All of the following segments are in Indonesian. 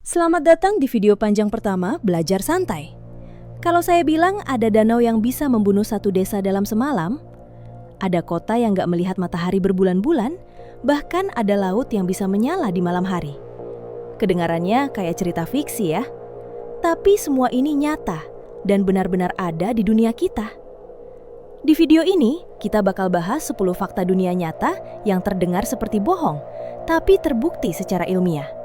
Selamat datang di video panjang pertama Belajar Santai. Kalau saya bilang ada danau yang bisa membunuh satu desa dalam semalam, ada kota yang gak melihat matahari berbulan-bulan, bahkan ada laut yang bisa menyala di malam hari. Kedengarannya kayak cerita fiksi ya, tapi semua ini nyata dan benar-benar ada di dunia kita. Di video ini, kita bakal bahas 10 fakta dunia nyata yang terdengar seperti bohong, tapi terbukti secara ilmiah.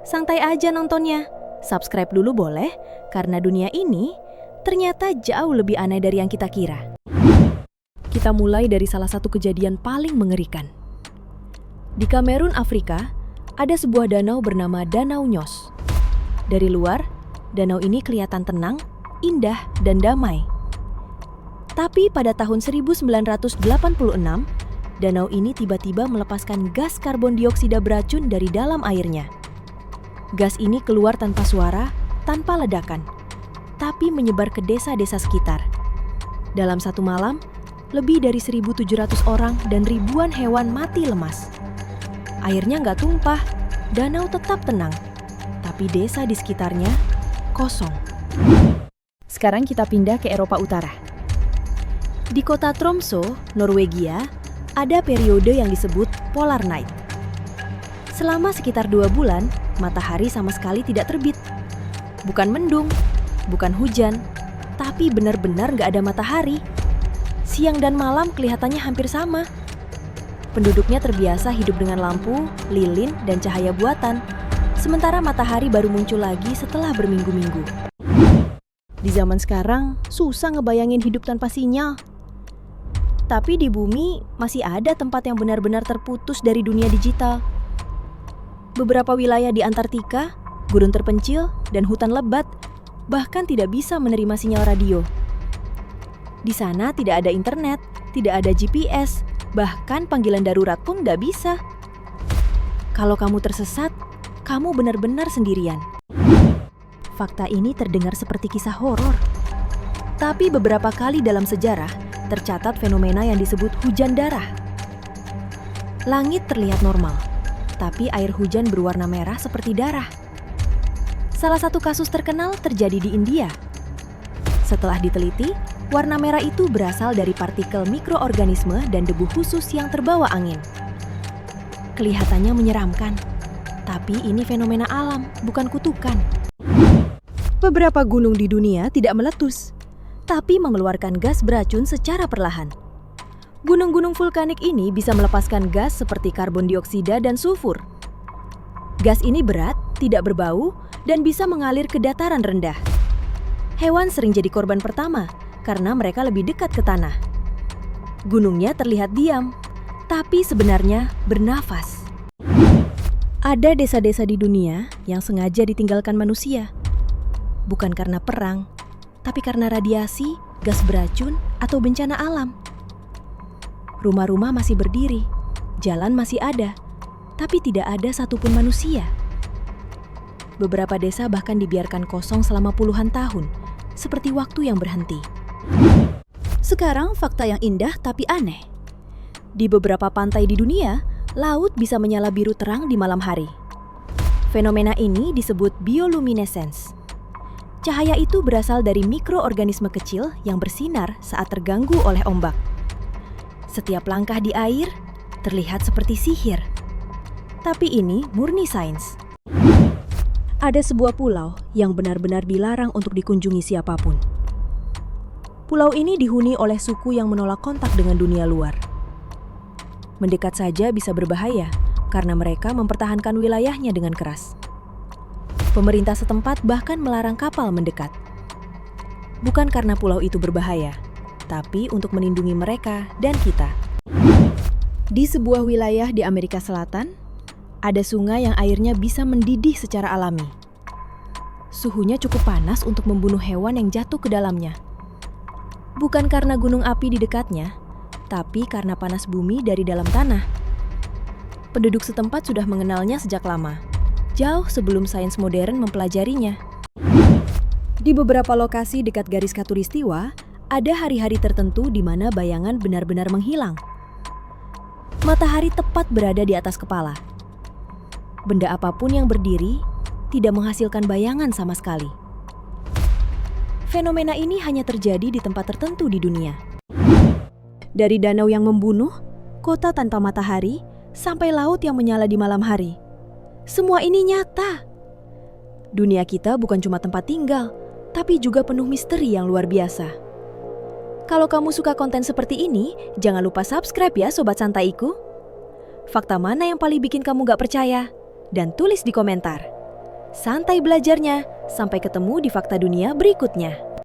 Santai aja nontonnya, subscribe dulu boleh, karena dunia ini ternyata jauh lebih aneh dari yang kita kira. Kita mulai dari salah satu kejadian paling mengerikan. Di Kamerun, Afrika, ada sebuah danau bernama Danau Nyos. Dari luar, danau ini kelihatan tenang, indah, dan damai. Tapi pada tahun 1986, danau ini tiba-tiba melepaskan gas karbon dioksida beracun dari dalam airnya. Gas ini keluar tanpa suara, tanpa ledakan, tapi menyebar ke desa-desa sekitar. Dalam satu malam, lebih dari 1.700 orang dan ribuan hewan mati lemas. Airnya nggak tumpah, danau tetap tenang, tapi desa di sekitarnya kosong. Sekarang kita pindah ke Eropa Utara. Di kota Tromsø, Norwegia, ada periode yang disebut Polar Night. Selama sekitar 2 bulan, matahari sama sekali tidak terbit. Bukan mendung, bukan hujan, tapi benar-benar gak ada matahari. Siang dan malam kelihatannya hampir sama. Penduduknya terbiasa hidup dengan lampu, lilin, dan cahaya buatan, sementara matahari baru muncul lagi setelah berminggu-minggu. Di zaman sekarang, susah ngebayangin hidup tanpa sinyal. Tapi di bumi masih ada tempat yang benar-benar terputus dari dunia digital. Beberapa wilayah di Antartika, gurun terpencil, dan hutan lebat bahkan tidak bisa menerima sinyal radio. Di sana tidak ada internet, tidak ada GPS, bahkan panggilan darurat pun nggak bisa. Kalau kamu tersesat, kamu benar-benar sendirian. Fakta ini terdengar seperti kisah horor. Tapi beberapa kali dalam sejarah tercatat fenomena yang disebut hujan darah. Langit terlihat normal, tapi air hujan berwarna merah seperti darah. Salah satu kasus terkenal terjadi di India. Setelah diteliti, warna merah itu berasal dari partikel mikroorganisme dan debu khusus yang terbawa angin. Kelihatannya menyeramkan, tapi ini fenomena alam, bukan kutukan. Beberapa gunung di dunia tidak meletus, tapi mengeluarkan gas beracun secara perlahan. Gunung-gunung vulkanik ini bisa melepaskan gas seperti karbon dioksida dan sulfur. Gas ini berat, tidak berbau, dan bisa mengalir ke dataran rendah. Hewan sering jadi korban pertama karena mereka lebih dekat ke tanah. Gunungnya terlihat diam, tapi sebenarnya bernafas. Ada desa-desa di dunia yang sengaja ditinggalkan manusia. Bukan karena perang, tapi karena radiasi, gas beracun, atau bencana alam. Rumah-rumah masih berdiri, jalan masih ada, tapi tidak ada satupun manusia. Beberapa desa bahkan dibiarkan kosong selama puluhan tahun, seperti waktu yang berhenti. Sekarang fakta yang indah tapi aneh. Di beberapa pantai di dunia, laut bisa menyala biru terang di malam hari. Fenomena ini disebut bioluminescence. Cahaya itu berasal dari mikroorganisme kecil yang bersinar saat terganggu oleh ombak. Setiap langkah di air terlihat seperti sihir. Tapi ini murni sains. Ada sebuah pulau yang benar-benar dilarang untuk dikunjungi siapapun. Pulau ini dihuni oleh suku yang menolak kontak dengan dunia luar. Mendekat saja bisa berbahaya karena mereka mempertahankan wilayahnya dengan keras. Pemerintah setempat bahkan melarang kapal mendekat. Bukan karena pulau itu berbahaya, tapi untuk melindungi mereka dan kita. Di sebuah wilayah di Amerika Selatan, ada sungai yang airnya bisa mendidih secara alami. Suhunya cukup panas untuk membunuh hewan yang jatuh ke dalamnya. Bukan karena gunung api di dekatnya, tapi karena panas bumi dari dalam tanah. Penduduk setempat sudah mengenalnya sejak lama, jauh sebelum sains modern mempelajarinya. Di beberapa lokasi dekat garis khatulistiwa, ada hari-hari tertentu di mana bayangan benar-benar menghilang. Matahari tepat berada di atas kepala. Benda apapun yang berdiri, tidak menghasilkan bayangan sama sekali. Fenomena ini hanya terjadi di tempat tertentu di dunia. Dari danau yang membunuh, kota tanpa matahari, sampai laut yang menyala di malam hari. Semua ini nyata. Dunia kita bukan cuma tempat tinggal, tapi juga penuh misteri yang luar biasa. Kalau kamu suka konten seperti ini, jangan lupa subscribe ya Sobat Santaiku. Fakta mana yang paling bikin kamu gak percaya? Dan tulis di komentar. Santai belajarnya, sampai ketemu di fakta dunia berikutnya.